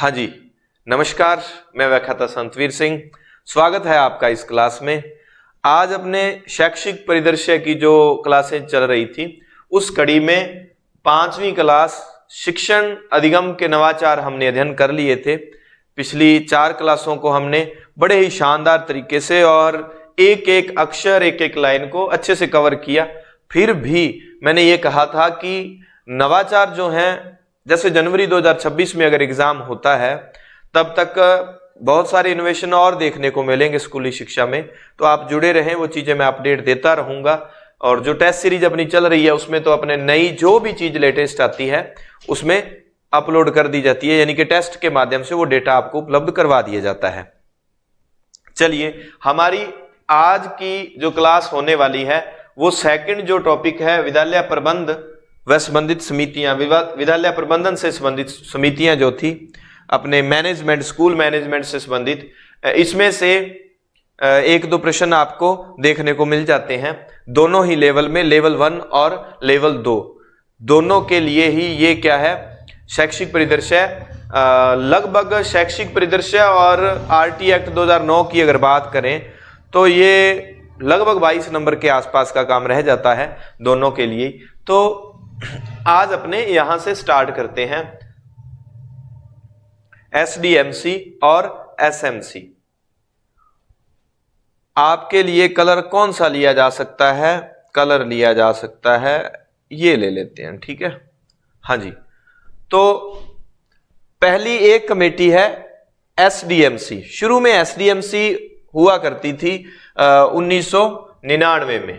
हाँ जी, नमस्कार। मैं व्याख्याता संतवीर सिंह, स्वागत है आपका इस क्लास में। आज अपने शैक्षिक परिदृश्य की जो क्लासें चल रही थी उस कड़ी में 5वीं क्लास शिक्षण अधिगम के नवाचार हमने अध्ययन कर लिए थे। पिछली 4 क्लासों को हमने बड़े ही शानदार तरीके से और एक एक अक्षर एक एक लाइन को अच्छे से कवर किया। फिर भी मैंने ये कहा था कि नवाचार जो हैं, जैसे जनवरी 2026 में अगर एग्जाम होता है तब तक बहुत सारे इनोवेशन और देखने को मिलेंगे स्कूली शिक्षा में, तो आप जुड़े रहें। वो चीजें मैं अपडेट देता रहूंगा। और जो टेस्ट सीरीज अपनी चल रही है उसमें तो अपने नई जो भी चीज लेटेस्ट आती है उसमें अपलोड कर दी जाती है, यानी कि टेस्ट के माध्यम से वो डेटा आपको उपलब्ध करवा दिया जाता है। चलिए, हमारी आज की जो क्लास होने वाली है वो सेकंड जो टॉपिक है विद्यालय प्रबंध व संबंधित समितियां, विद्यालय प्रबंधन से संबंधित समितियां जो थी अपने मैनेजमेंट, स्कूल मैनेजमेंट से संबंधित, इसमें से 1-2 प्रश्न आपको देखने को मिल जाते हैं दोनों ही लेवल में, लेवल 1 और लेवल 2 दोनों के लिए ही। ये क्या है, शैक्षिक परिदृश्य, लगभग शैक्षिक परिदृश्य और आरटी एक्ट 2009 की अगर बात करें तो ये लगभग 22 नंबर के आसपास का काम रह जाता है दोनों के लिए। तो आज अपने यहां से स्टार्ट करते हैं एसडीएमसी और एसएमसी। आपके लिए कलर कौन सा लिया जा सकता है? कलर लिया जा सकता है, ये ले लेते हैं, ठीक है। हाँ जी, तो पहली एक कमेटी है एसडीएमसी। शुरू में एसडीएमसी हुआ करती थी 1999 में।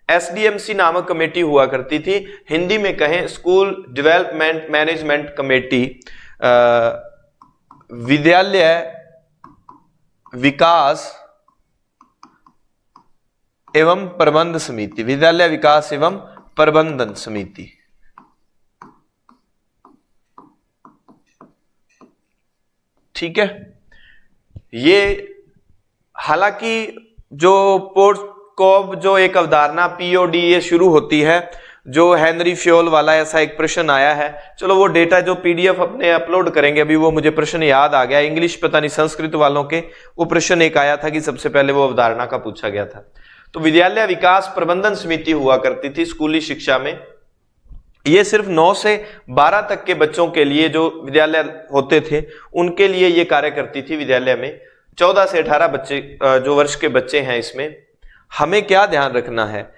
एसडीएमसी नामक कमेटी हुआ करती थी, हिंदी में कहें स्कूल डेवलपमेंट मैनेजमेंट कमेटी, विद्यालय विकास एवं प्रबंध समिति, विद्यालय विकास एवं प्रबंधन समिति। ठीक है। ये हालांकि जो पोर्टकोब जो एक अवधारणा पीओडी ये शुरू होती है, जो हेनरी फ्योल वाला ऐसा एक प्रश्न आया है। चलो वो डेटा जो पीडीएफ अपने अपलोड करेंगे, अभी वो मुझे प्रश्न याद आ गया, इंग्लिश पता नहीं संस्कृत वालों के वो प्रश्न एक आया था कि सबसे पहले वो अवधारणा का पूछा गया था। तो विद्यालय विकास प्रबंधन समिति हुआ करती थी स्कूली शिक्षा में। ये सिर्फ 9 से 12 तक के बच्चों के लिए जो विद्यालय होते थे उनके लिए ये कार्य करती थी। विद्यालय में 14 से 18 बच्चे जो वर्ष के बच्चे हैं, इसमें हमें क्या ध्यान रखना है,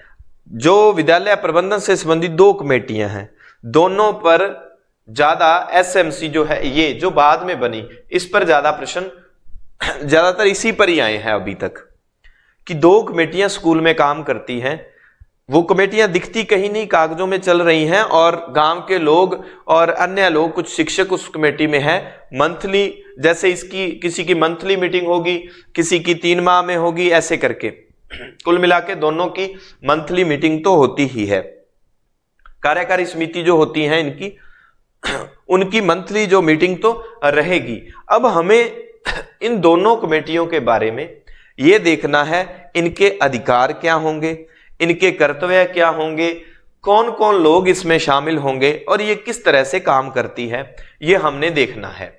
जो विद्यालय प्रबंधन से संबंधित 2 कमेटियां हैं, दोनों पर ज्यादा एसएमसी जो है ये जो बाद में बनी, इस पर ज्यादा प्रश्न ज्यादातर इसी पर ही आए हैं अभी तक कि 2 कमेटियां स्कूल में काम करती हैं। वो कमेटियां दिखती कहीं नहीं, कागजों में चल रही हैं और गांव के लोग और अन्य लोग, कुछ शिक्षक उस कमेटी में हैं। मंथली, जैसे इसकी किसी की मंथली मीटिंग होगी, किसी की 3 माह में होगी, ऐसे करके कुल मिला के दोनों की मंथली मीटिंग तो होती ही है। कार्यकारी समिति जो होती है इनकी, उनकी मंथली जो मीटिंग तो रहेगी। अब हमें इन दोनों कमेटियों के बारे में यह देखना है, इनके अधिकार क्या होंगे, इनके कर्तव्य क्या होंगे, कौन कौन लोग इसमें शामिल होंगे और ये किस तरह से काम करती है, ये हमने देखना है।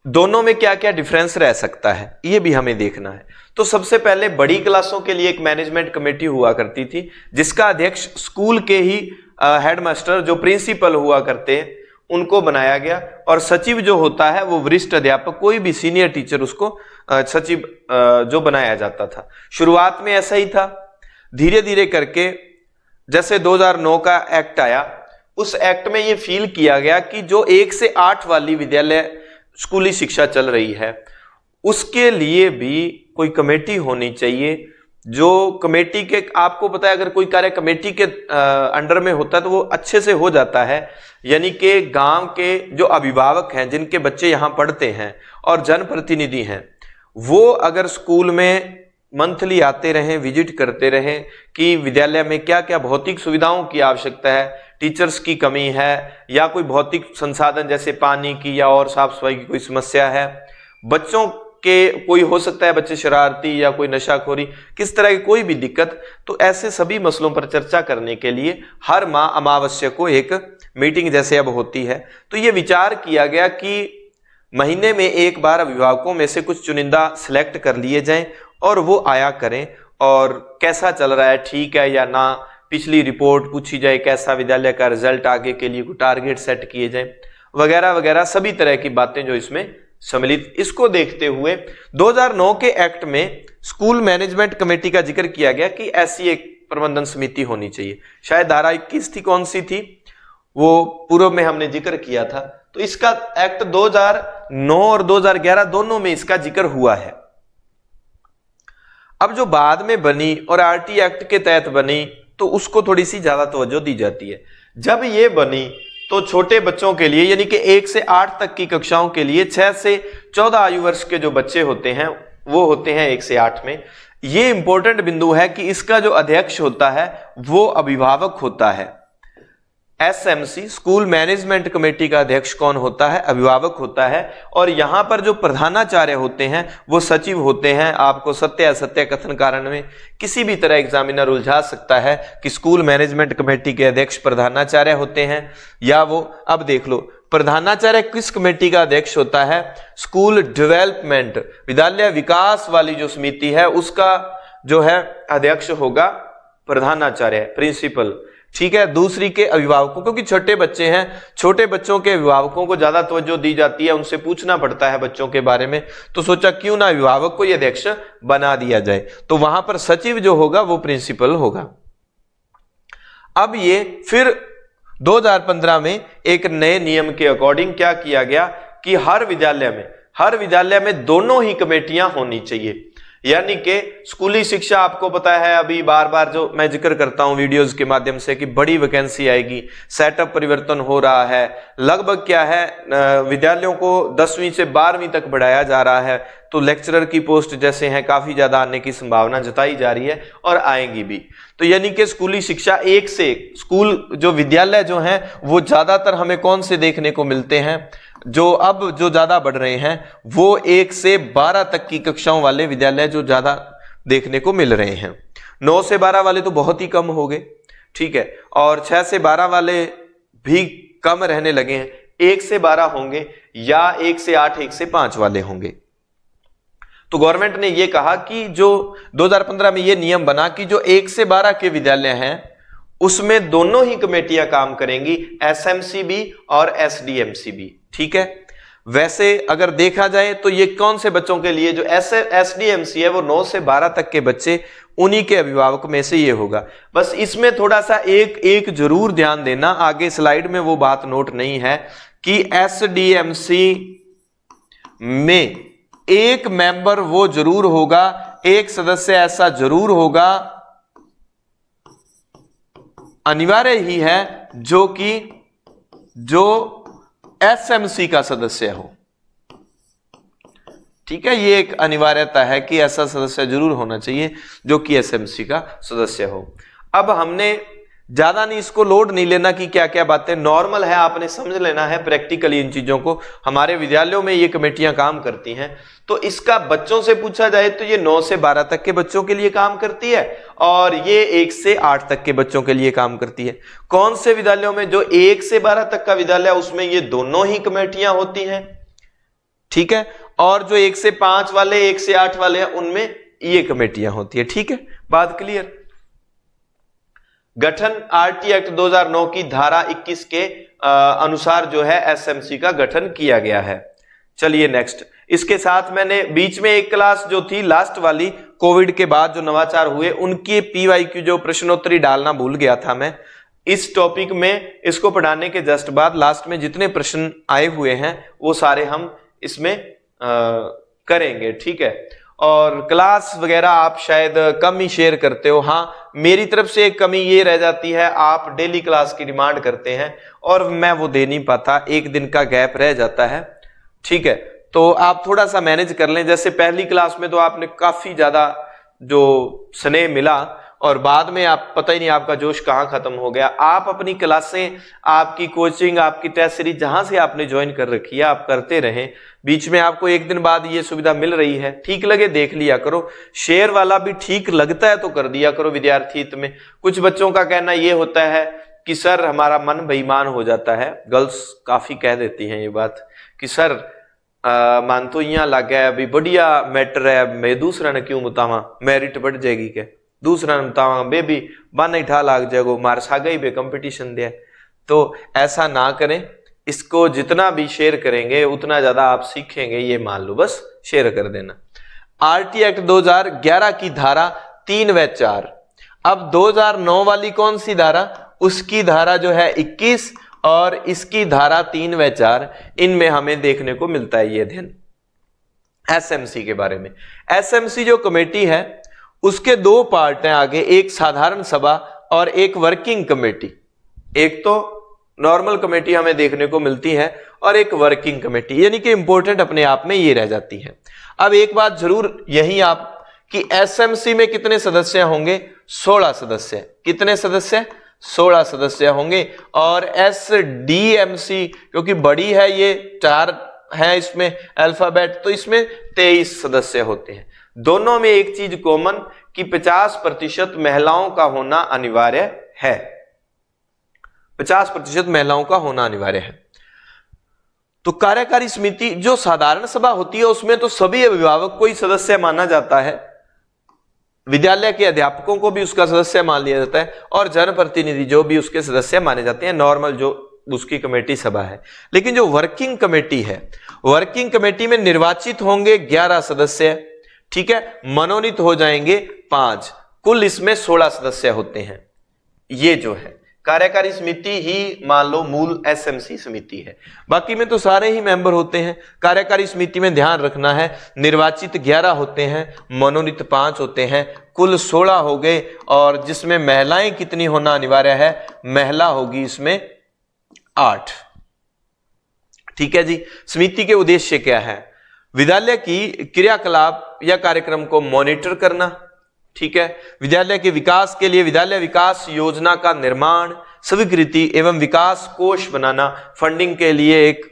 दोनों में क्या क्या डिफरेंस रह सकता है ये भी हमें देखना है। तो सबसे पहले बड़ी क्लासों के लिए एक मैनेजमेंट कमेटी हुआ करती थी, जिसका अध्यक्ष स्कूल के ही हेडमास्टर जो प्रिंसिपल हुआ करते हैं उनको बनाया गया, और सचिव जो होता है वो वरिष्ठ अध्यापक, कोई भी सीनियर टीचर, उसको सचिव जो बनाया जाता था। शुरुआत में ऐसा ही था, धीरे धीरे करके जैसे 2009 का एक्ट आया, उस एक्ट में ये फील किया गया कि जो 1 से 8 वाली विद्यालय स्कूली शिक्षा चल रही है उसके लिए भी कोई कमेटी होनी चाहिए। जो कमेटी के, आपको पता है अगर कोई कार्य कमेटी के अंडर में होता है तो वो अच्छे से हो जाता है, यानी कि गांव के जो अभिभावक हैं जिनके बच्चे यहाँ पढ़ते हैं और जनप्रतिनिधि हैं, वो अगर स्कूल में मंथली आते रहें, विजिट करते रहें कि विद्यालय में क्या क्या भौतिक सुविधाओं की आवश्यकता है, टीचर्स की कमी है या कोई भौतिक संसाधन जैसे पानी की या और साफ सफाई की कोई समस्या है, बच्चों के कोई हो सकता है बच्चे शरारती या कोई नशाखोरी, किस तरह की कोई भी दिक्कत, तो ऐसे सभी मसलों पर चर्चा करने के लिए हर माह अमावस्या को एक मीटिंग जैसे अब होती है। तो ये विचार किया गया कि महीने में एक बार अभिभावकों में से कुछ चुनिंदा सिलेक्ट कर लिए जाएं और वो आया करें और कैसा चल रहा है, ठीक है या ना, पिछली रिपोर्ट पूछी जाए, कैसा विद्यालय का रिजल्ट, आगे के लिए टारगेट सेट किए जाए, वगैरह वगैरह सभी तरह की बातें जो इसमें सम्मिलित। इसको देखते हुए 2009 के एक्ट में स्कूल मैनेजमेंट कमेटी का जिक्र किया गया कि ऐसी एक प्रबंधन समिति होनी चाहिए। शायद धारा 21 थी, कौन सी थी, वो पूर्व में हमने जिक्र किया था। तो इसका एक्ट 2009 और 2011 दोनों में इसका जिक्र हुआ है। अब जो बाद में बनी और आरटी एक्ट के तहत बनी तो उसको थोड़ी सी ज्यादा तवज्जो दी जाती है। जब ये बनी तो छोटे बच्चों के लिए यानी कि 1 से 8 तक की कक्षाओं के लिए 6 से 14 आयु वर्ष के जो बच्चे होते हैं वो होते हैं 1 से 8 में। ये इंपॉर्टेंट बिंदु है कि इसका जो अध्यक्ष होता है वो अभिभावक होता है। एसएमसी स्कूल मैनेजमेंट कमेटी का अध्यक्ष कौन होता है, अभिभावक होता है। और यहां पर जो प्रधानाचार्य होते हैं वो सचिव होते हैं। आपको सत्य असत्य कथन कारण में किसी भी तरह एग्जामिनर उलझा सकता है कि स्कूल मैनेजमेंट कमेटी के अध्यक्ष प्रधानाचार्य होते हैं या वो, अब देख लो प्रधानाचार्य किस कमेटी का अध्यक्ष होता है, स्कूल डेवलपमेंट विद्यालय विकास वाली जो समिति है उसका जो है अध्यक्ष होगा प्रधानाचार्य, प्रिंसिपल, ठीक है। दूसरी के अभिभावकों, क्योंकि छोटे बच्चे हैं, छोटे बच्चों के अभिभावकों को ज्यादा तवज्जो दी जाती है, उनसे पूछना पड़ता है बच्चों के बारे में, तो सोचा क्यों ना अभिभावक को यह अध्यक्ष बना दिया जाए। तो वहां पर सचिव जो होगा वो प्रिंसिपल होगा। अब ये फिर 2015 में एक नए नियम के अकॉर्डिंग क्या किया गया कि हर विद्यालय में दोनों ही कमेटियां होनी चाहिए। यानी कि स्कूली शिक्षा, आपको पता है अभी बार बार जो मैं जिक्र करता हूं वीडियोस के माध्यम से कि बड़ी वैकेंसी आएगी, सेटअप परिवर्तन हो रहा है, लगभग क्या है विद्यालयों को 10वीं से 12वीं तक बढ़ाया जा रहा है, तो लेक्चरर की पोस्ट जैसे हैं काफी ज्यादा आने की संभावना जताई जा रही है और आएंगी भी। तो यानी कि स्कूली शिक्षा एक से स्कूल जो विद्यालय जो हैं वो ज्यादातर हमें कौन से देखने को मिलते हैं, जो ज्यादा बढ़ रहे हैं वो 1 से 12 तक की कक्षाओं वाले विद्यालय जो ज्यादा देखने को मिल रहे हैं। 9 से 12 वाले तो बहुत ही कम हो गए, ठीक है, और 6 से 12 वाले भी कम रहने लगे हैं। 1 से 12 होंगे या 1 से 8, 1 से 5 वाले होंगे। तो गवर्नमेंट ने यह कहा कि जो 2015 में यह नियम बना कि जो 1 से 12 के विद्यालय हैं उसमें दोनों ही कमेटियां काम करेंगी, एसएमसी भी और एसडीएमसी भी, ठीक है। वैसे अगर देखा जाए तो ये कौन से बच्चों के लिए, जो एसडीएमसी है वो 9 से 12 तक के बच्चे, उन्हीं के अभिभावक में से ये होगा। बस इसमें थोड़ा सा एक जरूर ध्यान देना, आगे स्लाइड में वो बात नोट नहीं है कि एसडीएमसी में एक मेंबर वो जरूर होगा, एक सदस्य ऐसा जरूर होगा, अनिवार्य ही है जो एसएमसी का सदस्य हो, ठीक है। ये एक अनिवार्यता है कि ऐसा सदस्य जरूर होना चाहिए जो कि एसएमसी का सदस्य हो। अब हमने ज्यादा नहीं इसको लोड नहीं लेना कि क्या क्या बातें नॉर्मल है, आपने समझ लेना है प्रैक्टिकली इन चीजों को। हमारे विद्यालयों में ये कमेटियां काम करती हैं। तो इसका बच्चों से पूछा जाए तो ये 9 से 12 तक के बच्चों के लिए काम करती है और ये 1 से 8 तक के बच्चों के लिए काम करती है। कौन से विद्यालयों में, जो 1 से 12 तक का विद्यालय उसमें ये दोनों ही कमेटियां होती हैं, ठीक है। और जो 1 से 5 वाले, 1 से 8 वाले हैं उनमें ये कमेटियां होती है, ठीक है। बात क्लियर। गठन आरटी एक्ट 2009 की धारा 21 के अनुसार जो है एसएमसी का गठन किया गया है। चलिए नेक्स्ट, इसके साथ मैंने बीच में एक क्लास जो थी लास्ट वाली, कोविड के बाद जो नवाचार हुए उनके पीवाईक्यू जो प्रश्नोत्तरी डालना भूल गया था मैं इस टॉपिक में। इसको पढ़ाने के जस्ट बाद लास्ट में जितने प्रश्न आए हुए हैं वो सारे हम इसमें करेंगे, ठीक है। और क्लास वगैरह आप शायद कम ही शेयर करते हो। हाँ, मेरी तरफ से एक कमी ये रह जाती है, आप डेली क्लास की डिमांड करते हैं और मैं वो दे नहीं पाता, एक दिन का गैप रह जाता है, ठीक है। तो आप थोड़ा सा मैनेज कर लें। जैसे पहली क्लास में तो आपने काफी ज्यादा जो स्नेह मिला और बाद में आप पता ही नहीं आपका जोश कहां खत्म हो गया। आप अपनी क्लासें, आपकी कोचिंग, आपकी टेस्ट सीरीज जहां से आपने ज्वाइन कर रखी है आप करते रहें। बीच में आपको एक दिन बाद ये सुविधा मिल रही है, ठीक लगे देख लिया करो। शेयर वाला भी ठीक लगता है तो कर दिया करो विद्यार्थी हित में। कुछ बच्चों का कहना ये होता है कि सर हमारा मन बेईमान हो जाता है, गर्ल्स काफी कह देती हैं ये बात कि सर मान तो यहाँ लग गया अभी बढ़िया मैटर है, मैं दूसरा ने क्यों बतावा, मेरिट बढ़ जाएगी क्या, दूसरा ने बतावा बेबी बन ही ठा लाग जाएगो, मार सागा ही बे कंपटीशन दिया। तो ऐसा ना करें, इसको जितना भी शेयर करेंगे उतना ज्यादा आप सीखेंगे, ये मान लो, बस शेयर कर देना। आरटी एक्ट 2011 की धारा 3 व 4। अब 2009 वाली कौन सी धारा, उसकी धारा जो है 21 और इसकी धारा 3 व 4, इनमें हमें देखने को मिलता है ये अध्ययन एसएमसी के बारे में। एसएमसी जो कमेटी है उसके 2 पार्ट हैं आगे, एक साधारण सभा और एक वर्किंग कमेटी। एक तो नॉर्मल कमेटी हमें देखने को मिलती है और एक वर्किंग कमेटी, यानी कि इंपॉर्टेंट अपने आप में ये रह जाती है। अब एक बात जरूर यही आप कि एसएमसी में कितने सदस्य होंगे, 16 सदस्य। कितने सदस्य, 16 सदस्य होंगे। और एसडीएमसी क्योंकि बड़ी है, ये 4 है इसमें अल्फाबेट, तो इसमें 23 सदस्य होते हैं। दोनों में एक चीज कॉमन कि 50% महिलाओं का होना अनिवार्य है, 50% महिलाओं का होना अनिवार्य है। तो कार्यकारी समिति जो साधारण सभा होती है उसमें तो सभी अभिभावक को ही सदस्य माना जाता है, विद्यालय के अध्यापकों को भी उसका सदस्य मान लिया जाता है और जनप्रतिनिधि जो भी उसके सदस्य माने जाते हैं, नॉर्मल जो उसकी कमेटी सभा है। लेकिन जो वर्किंग कमेटी है, वर्किंग कमेटी में निर्वाचित होंगे 11 सदस्य, ठीक है, मनोनीत हो जाएंगे 5, कुल इसमें 16 सदस्य होते हैं। ये जो है कार्यकारी समिति ही मान लो मूल एसएमसी समिति है, बाकी में तो सारे ही मेंबर होते हैं। कार्यकारी समिति में ध्यान रखना है निर्वाचित 11 होते हैं, मनोनीत 5 होते हैं, कुल 16 हो गए। और जिसमें महिलाएं कितनी होना अनिवार्य है, महिला होगी इसमें 8। ठीक है जी। समिति के उद्देश्य क्या है, विद्यालय की क्रियाकलाप या कार्यक्रम को मॉनिटर करना, ठीक है, विद्यालय के विकास के लिए विद्यालय विकास योजना का निर्माण, स्वीकृति एवं विकास कोष बनाना, फंडिंग के लिए एक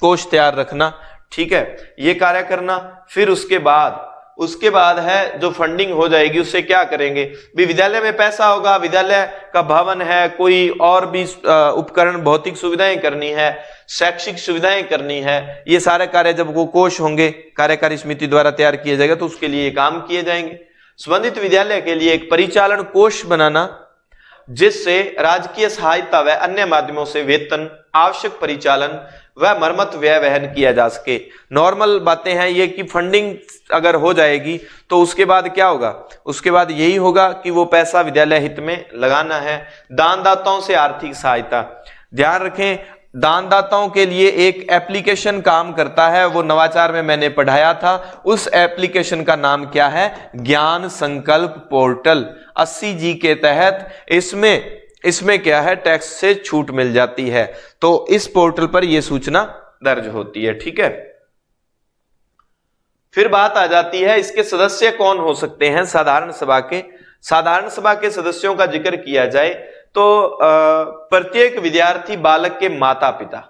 कोष तैयार रखना, ठीक है, ये कार्य करना। फिर उसके बाद है जो फंडिंग हो जाएगी उससे क्या करेंगे, भी विद्यालय में पैसा होगा, विद्यालय का भवन है, कोई और भी उपकरण भौतिक सुविधाएं करनी है, शैक्षिक सुविधाएं करनी है, ये सारे कार्य जब वो कोष होंगे कार्यकारी समिति द्वारा तैयार किया जाएगा तो उसके लिए काम किए जाएंगे। संबंधित विद्यालय के लिए एक परिचालन कोष बनाना जिससे राजकीय सहायता व अन्य माध्यमों से वेतन, आवश्यक परिचालन व मरम्मत व्यय वहन किया जा सके। नॉर्मल बातें हैं ये कि फंडिंग अगर हो जाएगी तो उसके बाद क्या होगा, उसके बाद यही होगा कि वो पैसा विद्यालय हित में लगाना है। दानदाताओं से आर्थिक सहायता, ध्यान रखें दानदाताओं के लिए एक एप्लीकेशन काम करता है, वो नवाचार में मैंने पढ़ाया था। उस एप्लीकेशन का नाम क्या है, ज्ञान संकल्प पोर्टल। 80G के तहत इसमें क्या है, टैक्स से छूट मिल जाती है, तो इस पोर्टल पर यह सूचना दर्ज होती है। ठीक है, फिर बात आ जाती है इसके सदस्य कौन हो सकते हैं। साधारण सभा के सदस्यों का जिक्र किया जाए तो प्रत्येक विद्यार्थी बालक के माता पिता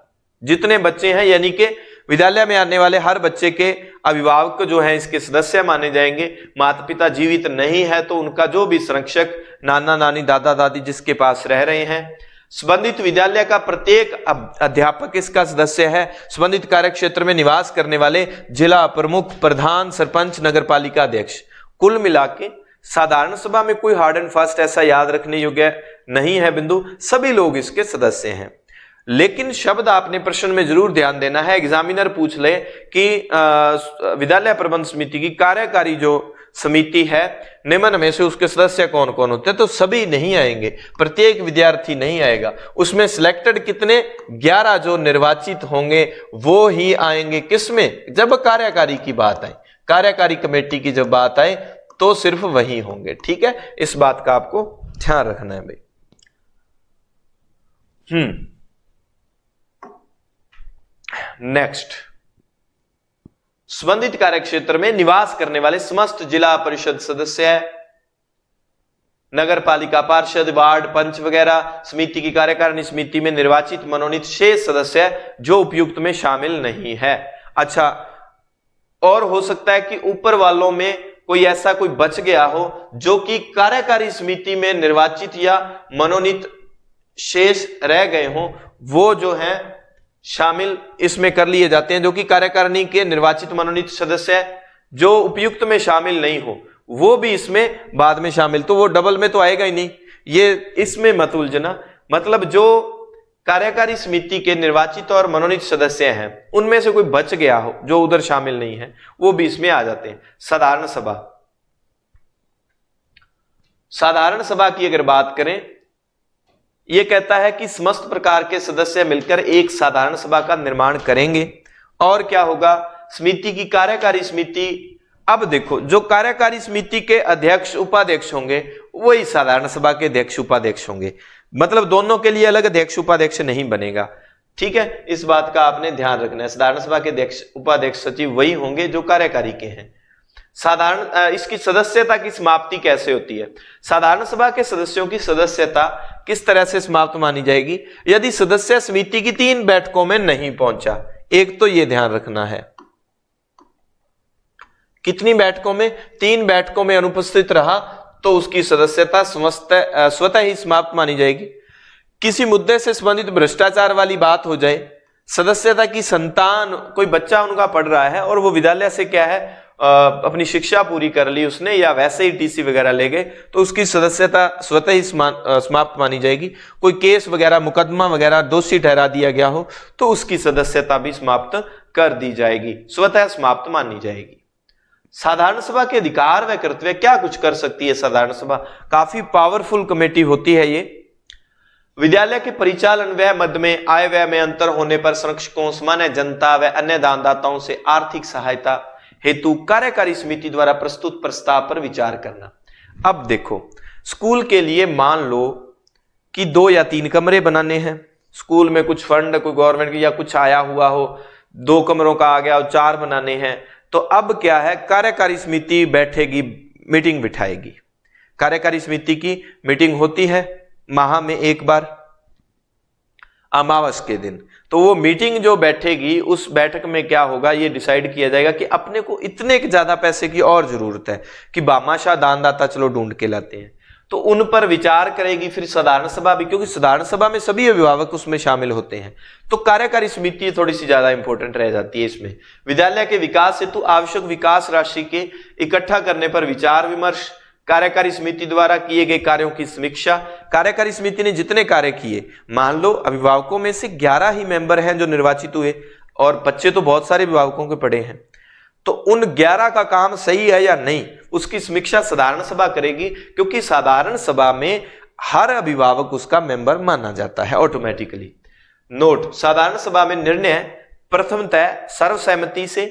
जितने बच्चे हैं, यानी कि विद्यालय में आने वाले हर बच्चे के अभिभावक जो हैं इसके सदस्य माने जाएंगे। माता पिता जीवित नहीं है तो उनका जो भी संरक्षक, नाना नानी, दादा दादी जिसके पास रह रहे हैं। संबंधित विद्यालय का प्रत्येक अध्यापक इसका सदस्य है। संबंधित कार्यक्षेत्र में निवास करने वाले जिला प्रमुख, प्रधान, सरपंच, नगरपालिका अध्यक्ष। कुल मिलाके साधारण सभा में कोई हार्ड एंड फास्ट ऐसा याद रखने योग्य नहीं है बिंदु, सभी लोग इसके सदस्य हैं। लेकिन शब्द आपने प्रश्न में जरूर ध्यान देना है, एग्जामिनर पूछ ले कि विद्यालय प्रबंध समिति की कार्यकारी जो समिति है निम्न में से उसके सदस्य कौन कौन होते हैं, तो सभी नहीं आएंगे, प्रत्येक विद्यार्थी नहीं आएगा। उसमें सिलेक्टेड कितने, 11 जो निर्वाचित होंगे वो ही आएंगे। किसमें, जब कार्यकारी की बात आए, कार्यकारी कमेटी की जब बात आए तो सिर्फ वही होंगे। ठीक है, इस बात का आपको ध्यान रखना है भाई। नेक्स्ट, संबंधित कार्यक्षेत्र में निवास करने वाले समस्त जिला परिषद सदस्य नगर पालिका पार्षद, वार्ड पंच वगैरह समिति की कार्यकारिणी समिति में निर्वाचित मनोनीत शेष सदस्य जो उपयुक्त में शामिल नहीं है। अच्छा, और हो सकता है कि ऊपर वालों में कोई ऐसा कोई बच गया हो जो कि कार्यकारी समिति में निर्वाचित या मनोनीत शेष रह गए हों, वो जो है शामिल इसमें कर लिए जाते हैं। जो कि कार्यकारिणी के निर्वाचित मनोनीत सदस्य जो उपयुक्त में शामिल नहीं हो, वो भी इसमें बाद में शामिल, तो वो डबल में तो आएगा ही नहीं, ये इसमें मत उलझना। मतलब जो कार्यकारी समिति के निर्वाचित और मनोनीत सदस्य हैं उनमें से कोई बच गया हो जो उधर शामिल नहीं है, वो भी इसमें आ जाते हैं। साधारण सभा, साधारण सभा की अगर बात करें, यह कहता है कि समस्त प्रकार के सदस्य मिलकर एक साधारण सभा का निर्माण करेंगे। और क्या होगा, समिति की कार्यकारी समिति, अब देखो जो कार्यकारी समिति के अध्यक्ष उपाध्यक्ष होंगे वही साधारण सभा के अध्यक्ष उपाध्यक्ष होंगे, मतलब दोनों के लिए अलग अध्यक्ष उपाध्यक्ष नहीं बनेगा। ठीक है, इस बात का आपने ध्यान रखना है। साधारण सभा के अध्यक्ष उपाध्यक्ष सचिव वही होंगे जो कार्यकारी के हैं। साधारण इसकी सदस्यता की समाप्ति कैसे होती है? साधारण सभा के सदस्यों की सदस्यता किस तरह से समाप्त मानी जाएगी? यदि सदस्य समिति की 3 बैठकों में नहीं पहुंचा, एक तो यह ध्यान रखना है, कितनी बैठकों में? 3 बैठकों में अनुपस्थित रहा तो उसकी सदस्यता स्वतः ही समाप्त मानी जाएगी। किसी मुद्दे से संबंधित भ्रष्टाचार वाली बात हो जाए, सदस्यता की संतान, कोई बच्चा उनका पढ़ रहा है और वो विद्यालय से क्या है अपनी शिक्षा पूरी कर ली उसने, या वैसे ही टीसी वगैरह ले गए, तो उसकी सदस्यता स्वतः ही समाप्त मानी जाएगी। कोई केस वगैरह मुकदमा वगैरह दोषी ठहरा दिया गया हो तो उसकी सदस्यता भी समाप्त कर दी जाएगी, स्वतः समाप्त मानी जाएगी। साधारण सभा के अधिकार व कर्तव्य क्या कुछ कर सकती है साधारण सभा? काफी पावरफुल कमेटी होती है ये। विद्यालय के परिचालन व्यय मद में आय व्यय में अंतर होने पर संरक्षकों, सामान्य जनता व अन्य दानदाताओं से आर्थिक सहायता हेतु कार्यकारी समिति द्वारा प्रस्तुत प्रस्ताव पर विचार करना। अब देखो, स्कूल के लिए मान लो कि 2 या 3 कमरे बनाने हैं, स्कूल में कुछ फंड कोई गवर्नमेंट की या कुछ आया हुआ हो, 2 कमरों का आ गया और 4 बनाने हैं, तो अब क्या है, कार्यकारी समिति बैठेगी, मीटिंग बिठाएगी। कार्यकारी समिति की मीटिंग होती है माह में 1 बार अमावस के दिन। तो वो मीटिंग जो बैठेगी उस बैठक में क्या होगा, ये डिसाइड किया जाएगा कि अपने को इतने ज्यादा पैसे की और जरूरत है कि बामाशाह दानदाता चलो ढूंढ के लाते हैं, तो उन पर विचार करेगी फिर साधारण सभा भी, क्योंकि साधारण सभा में सभी अभिभावक उसमें शामिल होते हैं। तो कार्यकारी समिति थोड़ी सी ज्यादा इंपॉर्टेंट रह जाती है इसमें। विद्यालय के विकास हेतु आवश्यक विकास राशि के इकट्ठा करने पर विचार विमर्श, कार्यकारी समिति द्वारा किए गए कार्यों की समीक्षा। कार्यकारी समिति ने जितने कार्य किए, मान लो अभिभावकों में से 11 ही मेंबर हैं जो निर्वाचित हुए और बच्चे तो बहुत सारे अभिभावकों के पढ़े हैं, तो उन 11 का काम सही है या नहीं, उसकी समीक्षा साधारण सभा करेगी, क्योंकि साधारण सभा में हर अभिभावक उसका मेंबर माना जाता है ऑटोमेटिकली। नोट, साधारण सभा में निर्णय प्रथमतः सर्वसहमति से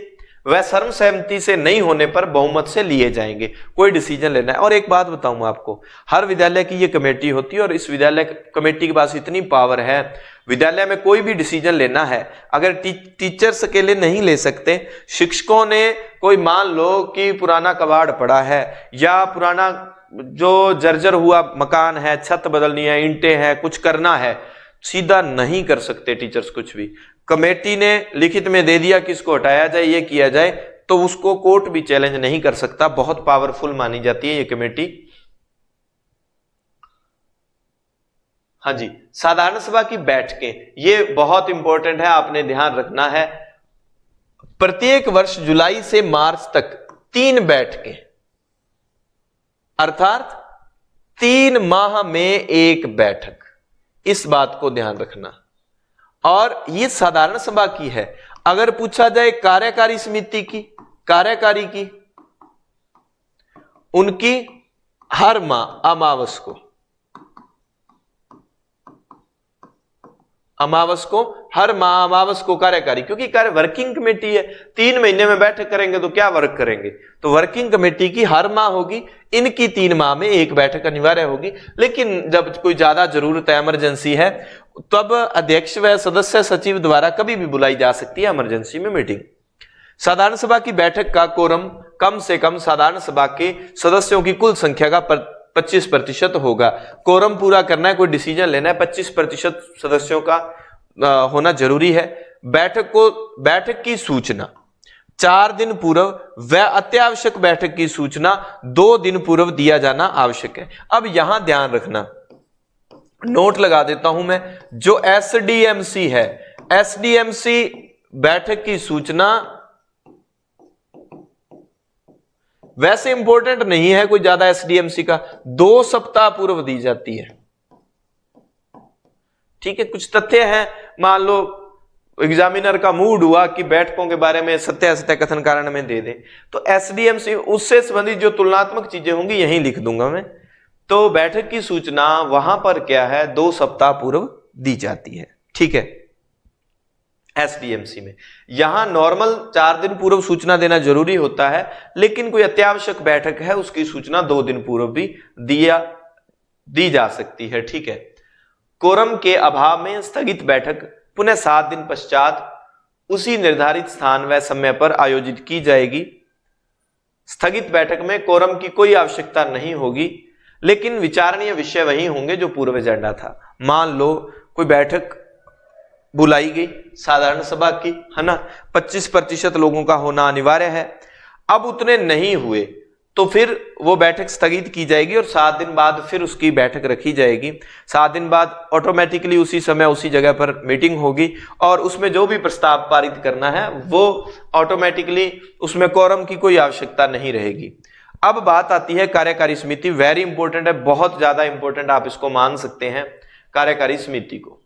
वह सर्वसहमति से नहीं होने पर बहुमत से लिए जाएंगे। कोई डिसीजन लेना है, और एक बात बताऊं आपको, हर विद्यालय की ये कमेटी होती है और इस विद्यालय कमेटी के पास इतनी पावर है, विद्यालय में कोई भी डिसीजन लेना है, अगर टीचर्स अकेले नहीं ले सकते, शिक्षकों ने कोई मान लो कि पुराना कबाड़ पड़ा है या पुराना जो जर्जर हुआ मकान है, छत बदलनी है, ईंटें हैं, कुछ करना है, सीधा नहीं कर सकते टीचर्स कुछ भी। कमेटी ने लिखित में दे दिया कि इसको हटाया जाए, ये किया जाए, तो उसको कोर्ट भी चैलेंज नहीं कर सकता। बहुत पावरफुल मानी जाती है ये कमेटी। हाँ जी, साधारण सभा की बैठकें ये बहुत इंपॉर्टेंट है, आपने ध्यान रखना है। प्रत्येक वर्ष जुलाई से मार्च तक 3 बैठकें, अर्थात 3 माह में 1 बैठक, इस बात को ध्यान रखना। और ये साधारण सभा की है। अगर पूछा जाए कार्यकारी समिति की, कार्यकारी की, उनकी हर माह अमावस को हर माह अमावस को कार्यकारी, क्योंकि कार्य वर्किंग कमेटी है, 3 महीने में बैठक करेंगे तो क्या वर्क करेंगे, तो वर्किंग कमेटी की हर माह होगी, इनकी 3 माह में 1 बैठक अनिवार्य होगी। लेकिन जब कोई ज्यादा जरूरत है, इमरजेंसी है, तब अध्यक्ष व सदस्य सचिव द्वारा कभी भी बुलाई जा सकती है इमरजेंसी में मीटिंग। साधारण सभा की बैठक का कोरम कम से कम साधारण सभा के सदस्यों की कुल संख्या का 25% होगा। कोरम पूरा करना है, कोई डिसीजन लेना है, 25% सदस्यों का होना जरूरी है। बैठक की सूचना 4 दिन पूर्व व अत्यावश्यक बैठक की सूचना 2 दिन पूर्व दिया जाना आवश्यक है। अब यहां ध्यान रखना, नोट लगा देता हूं मैं, जो एसडीएमसी है, एसडीएमसी बैठक की सूचना वैसे इंपॉर्टेंट नहीं है कोई ज्यादा एसडीएमसी का, 2 सप्ताह पूर्व दी जाती है। ठीक है, कुछ तथ्य हैं, मान लो एग्जामिनर का मूड हुआ कि बैठकों के बारे में सत्य असत्य कथन कारण में दे दे, तो एसडीएमसी उससे संबंधित जो तुलनात्मक चीजें होंगी यहीं लिख दूंगा मैं। तो बैठक की सूचना वहां पर क्या है, 2 सप्ताह पूर्व दी जाती है। ठीक है, एसडीएमसी में यहां नॉर्मल 4 दिन पूर्व सूचना देना जरूरी होता है, लेकिन कोई अत्यावश्यक बैठक है उसकी सूचना 2 दिन पूर्व भी दी जा सकती है। ठीक है, कोरम के अभाव में स्थगित बैठक पुनः 7 दिन पश्चात उसी निर्धारित स्थान व समय पर आयोजित की जाएगी। स्थगित बैठक में कोरम की कोई आवश्यकता नहीं होगी, लेकिन विचारणीय विषय वही होंगे जो पूर्व एजेंडा था। मान लो कोई बैठक बुलाई गई साधारण सभा की, है ना, 25% लोगों का होना अनिवार्य है, अब उतने नहीं हुए तो फिर वो बैठक स्थगित की जाएगी और 7 दिन बाद फिर उसकी बैठक रखी जाएगी। 7 दिन बाद ऑटोमेटिकली उसी समय उसी जगह पर मीटिंग होगी और उसमें जो भी प्रस्ताव पारित करना है वो ऑटोमेटिकली, उसमें कोरम की कोई आवश्यकता नहीं रहेगी। अब बात आती है कार्यकारी समिति, वेरी इंपॉर्टेंट है, बहुत ज्यादा इंपॉर्टेंट आप इसको मान सकते हैं कार्यकारी समिति को।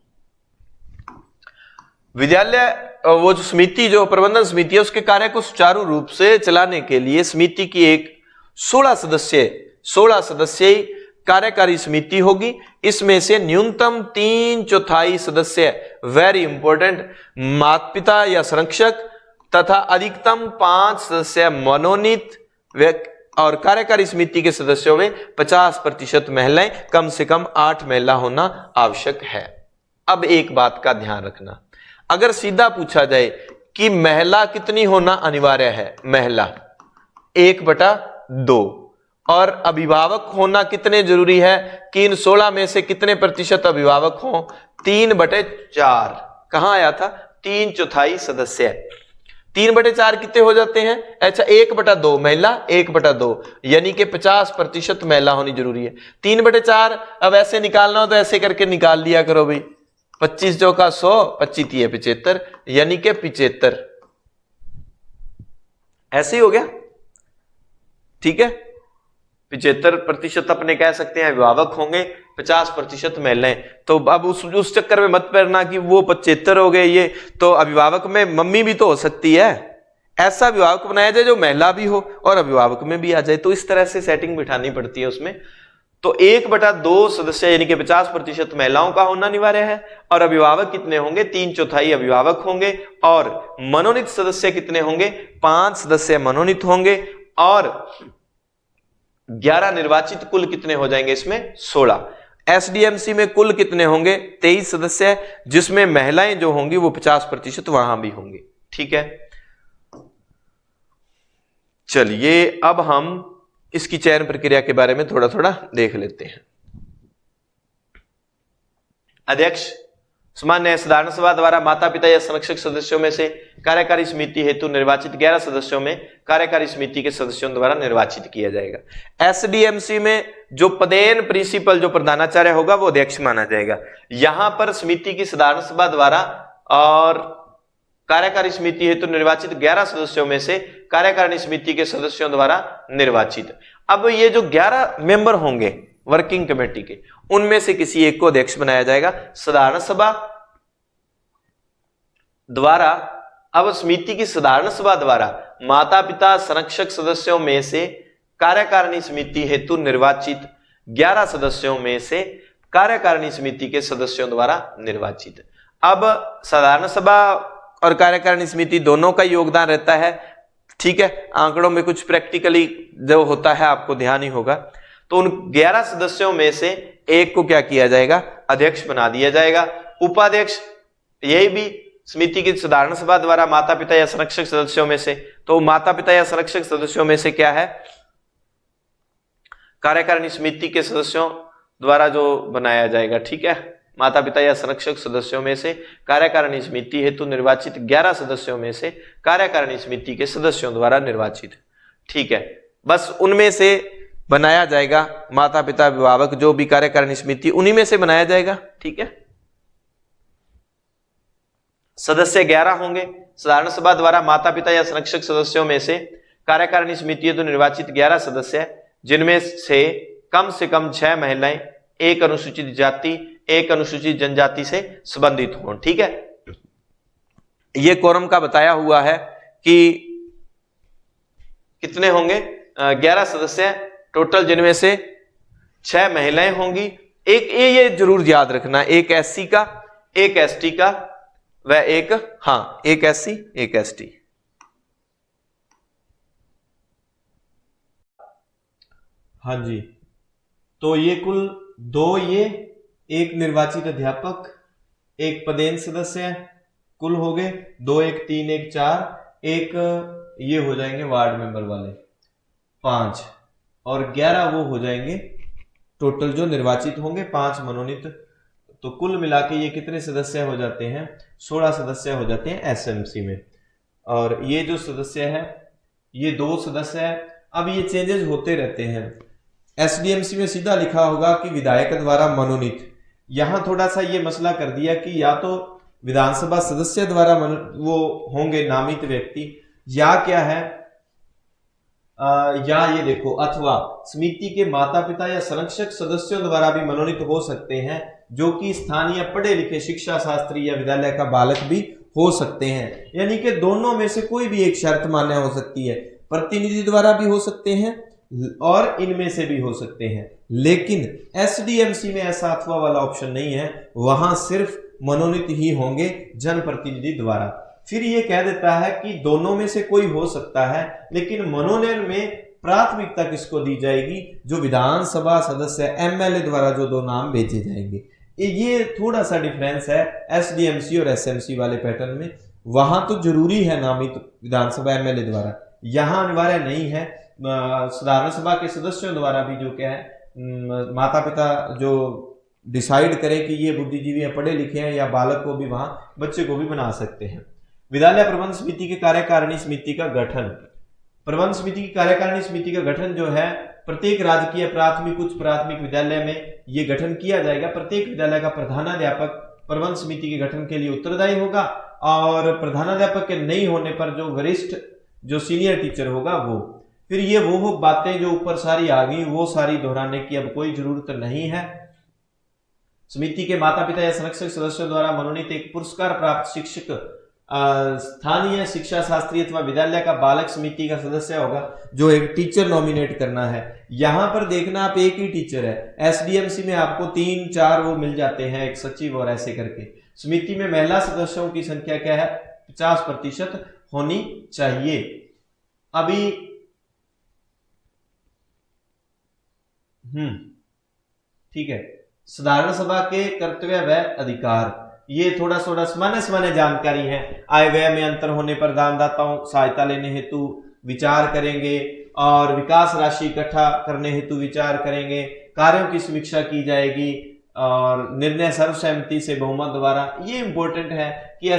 विद्यालय वो जो समिति, जो प्रबंधन समिति है, उसके कार्य को सुचारू रूप से चलाने के लिए समिति की एक 16 सदस्यीय कार्यकारी समिति होगी। इसमें से न्यूनतम 3/4 सदस्य, वेरी इंपॉर्टेंट, माता पिता या संरक्षक तथा अधिकतम 5 सदस्य मनोनीत, और कार्यकारी समिति के सदस्यों में 50% महिलाएं, कम से कम 8 महिला होना आवश्यक है। अब एक बात का ध्यान रखना, अगर सीधा पूछा जाए कि महिला कितनी होना अनिवार्य है, महिला 1/2, और अभिभावक होना कितने जरूरी है कि इन 16 में से कितने प्रतिशत अभिभावक हों, 3/4। कहां आया था, 3/4 सदस्य। 3/4 कितने हो जाते हैं, अच्छा 1/2 महिला, 1/2 यानी कि 50% महिला होनी जरूरी है। 3/4 अब ऐसे निकालना हो तो ऐसे करके निकाल लिया करो भाई, 25 चौका 100, 25 75, यानी कि 75, ऐसे ही हो गया। ठीक है, 75% अपने कह सकते हैं अभिभावक होंगे, 50% महिलाएं। तो अब उस चक्कर में मत पड़ना कि वो 75 हो गए ये, तो अभिभावक में मम्मी भी तो हो सकती है, ऐसा अभिभावक बनाया जाए जो महिला भी हो और अभिभावक में भी आ जाए, तो इस तरह से सेटिंग बिठानी पड़ती है उसमें। तो 1/2 सदस्य यानी कि 50% महिलाओं का होना अनिवार्य है, और अभिभावक कितने होंगे, 3/4 अभिभावक होंगे, और मनोनीत सदस्य कितने होंगे, 5 सदस्य मनोनीत होंगे, और 11 निर्वाचित, कुल कितने हो जाएंगे इसमें 16। एसडीएमसी में कुल कितने होंगे, 23 सदस्य, जिसमें महिलाएं जो होंगी वो 50% वहां भी होंगे। ठीक है, चलिए अब हम इसकी चयन प्रक्रिया के बारे में थोड़ा थोड़ा देख लेते हैं। अध्यक्ष सामान्य साधारण सभा द्वारा माता पिता या संरक्षक सदस्यों में से कार्यकारी समिति हेतु निर्वाचित 11 सदस्यों में कार्यकारी समिति के सदस्यों द्वारा निर्वाचित किया जाएगा। एसडीएमसी में जो पदेन प्रिंसिपल, जो प्रधानाचार्य होगा, वो अध्यक्ष माना जाएगा। यहां पर समिति की साधारण सभा द्वारा और कार्यकारी समिति हेतु निर्वाचित 11 सदस्यों में से कार्यकारिणी समिति के सदस्यों द्वारा निर्वाचित। अब ये जो 11 मेंबर होंगे वर्किंग कमेटी के, उनमें से किसी एक को अध्यक्ष बनाया जाएगा साधारण सभा द्वारा। अब समिति की साधारण सभा द्वारा माता पिता संरक्षक सदस्यों में से कार्यकारिणी समिति हेतु निर्वाचित 11 सदस्यों में से कार्यकारिणी समिति के सदस्यों द्वारा निर्वाचित। अब साधारण सभा और कार्यकारिणी समिति दोनों का योगदान रहता है। ठीक है, आंकड़ों में कुछ प्रैक्टिकली जो होता है आपको ध्यान ही होगा। तो उन 11 सदस्यों में से एक को क्या किया जाएगा, अध्यक्ष बना दिया जाएगा। उपाध्यक्ष यही भी समिति की साधारण सभा द्वारा माता पिता या संरक्षक सदस्यों में से, तो माता पिता या संरक्षक सदस्यों में से क्या है, कार्यकारिणी समिति के सदस्यों द्वारा जो बनाया जाएगा, ठीक है। माता पिता या संरक्षक सदस्यों में से कार्यकारिणी समिति हेतु निर्वाचित 11 सदस्यों में से कार्यकारिणी समिति के सदस्यों द्वारा निर्वाचित, ठीक है। बस उनमें से बनाया जाएगा, माता पिता अभिभावक जो भी कार्यकारिणी समिति उन्हीं में से बनाया जाएगा, ठीक है। सदस्य 11 होंगे। साधारण सभा द्वारा माता पिता या संरक्षक सदस्यों में से कार्यकारिणी समिति हेतु निर्वाचित 11 सदस्य, जिनमें से कम 6 महिलाएं, 1 अनुसूचित जाति, 1 अनुसूचित जनजाति से संबंधित हों, ठीक है। यह कोरम का बताया हुआ है कि कितने होंगे, 11 सदस्य टोटल, जिनमें से 6 महिलाएं होंगी। एक ये जरूर याद रखना, एक एससी का, एक एसटी का व एक एक एससी एक एसटी। हाँ जी, तो ये कुल 2 ये, एक निर्वाचित अध्यापक, एक पदेन सदस्य, कुल हो गए 2, 1, 3, 1, 4, एक ये हो जाएंगे वार्ड मेंबर वाले 5 और 11 वो हो जाएंगे टोटल जो निर्वाचित होंगे, 5 मनोनीत। तो कुल मिला के ये कितने सदस्य हो जाते हैं, 16 सदस्य हो जाते हैं एसएमसी में। और ये जो सदस्य है ये 2 सदस्य है। अब ये चेंजेस होते रहते हैं। एसडीएमसी में सीधा लिखा होगा कि विधायक द्वारा मनोनीत, यहां थोड़ा सा ये मसला कर दिया कि या तो विधानसभा सदस्य द्वारा वो होंगे नामित व्यक्ति, या क्या है या ये देखो, अथवा समिति के माता पिता या संरक्षक सदस्यों द्वारा भी मनोनीत हो सकते हैं, जो कि स्थानीय पढ़े लिखे शिक्षा शास्त्री या विद्यालय का बालक भी हो सकते हैं। यानी कि दोनों में से कोई भी एक शर्त मान्य हो सकती है। प्रतिनिधि द्वारा भी हो सकते हैं और इनमें से भी हो सकते हैं, लेकिन एसडीएमसी में ऐसा अथवा वाला ऑप्शन नहीं है, वहां सिर्फ मनोनीत ही होंगे जनप्रतिनिधि द्वारा। फिर ये कह देता है कि दोनों में से कोई हो सकता है, लेकिन मनोनयन में प्राथमिकता किसको दी जाएगी, जो विधानसभा सदस्य एमएलए द्वारा जो 2 नाम भेजे जाएंगे। ये थोड़ा सा डिफरेंस है एसडीएमसी और एसएमसी वाले पैटर्न में। वहां तो जरूरी है नामित विधानसभा एमएलए द्वारा, यहां अनिवार्य नहीं है। साधारण सभा के सदस्यों द्वारा भी जो क्या है, माता पिता जो डिसाइड करें कि ये बुद्धिजीवी हैं, पढ़े लिखे हैं, या बालक को भी वहां बच्चे को भी बना सकते हैं। विद्यालय प्रबंध समिति के कार्यकारिणी समिति का गठन, प्रबंध समिति की कार्यकारिणी समिति का गठन जो है प्रत्येक राजकीय प्राथमिक उच्च प्राथमिक विद्यालय में ये गठन किया जाएगा। प्रत्येक विद्यालय का प्रधानाध्यापक प्रबंध समिति के गठन के लिए उत्तरदायी होगा, और प्रधानाध्यापक के नहीं होने पर जो वरिष्ठ जो सीनियर टीचर होगा वो। फिर ये वो बातें जो ऊपर सारी आ गई वो सारी दोहराने की अब कोई जरूरत नहीं है। समिति के माता पिता या संरक्षक सदस्यों द्वारा मनोनीत एक पुरस्कार प्राप्त शिक्षक स्थानीय शिक्षा शास्त्री अथवा विद्यालय का बालक समिति का सदस्य होगा, जो एक टीचर नॉमिनेट करना है। यहां पर देखना आप एक ही टीचर है, एसडीएमसी में आपको 3-4 वो मिल जाते हैं, एक सचिव और ऐसे करके। समिति में महिला सदस्यों की संख्या क्या है, 50% होनी चाहिए। अभी ठीक है, साधारण सभा के कर्तव्य व अधिकार, ये थोड़ा सामान्य जानकारी है। आय व्यय में अंतर होने पर दानदाताओं सहायता लेने हेतु विचार करेंगे, और विकास राशि इकट्ठा करने हेतु विचार करेंगे। कार्यों की समीक्षा की जाएगी, और निर्णय सर्वसहमति से बहुमत द्वारा। ये इंपॉर्टेंट है कि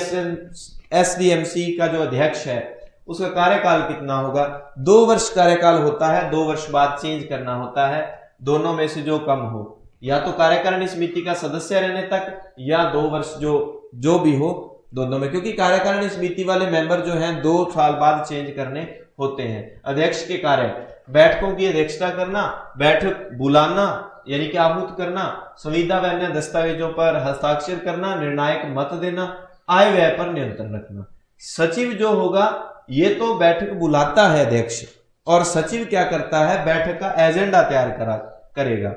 एसडीएमसी का जो अध्यक्ष है उसका कार्यकाल कितना होगा। 2 वर्ष कार्यकाल होता है, 2 वर्ष बाद चेंज करना होता है। दोनों में से जो कम हो, या तो कार्यकारिणी समिति का सदस्य रहने तक, या 2 वर्ष जो भी हो, दोनों में। क्योंकि कार्यकारिणी समिति वाले मेंबर जो हैं 2 साल बाद चेंज करने होते हैं। अध्यक्ष के कार्य, बैठकों की अध्यक्षता करना, बैठक बुलाना यानी कि आहूत करना, संविदा व अन्य दस्तावेजों पर हस्ताक्षर करना, निर्णायक मत देना, आय व्यय पर नियंत्रण रखना। सचिव जो होगा ये तो बैठक बुलाता है अध्यक्ष, और सचिव क्या करता है, बैठक का एजेंडा तैयार करेगा।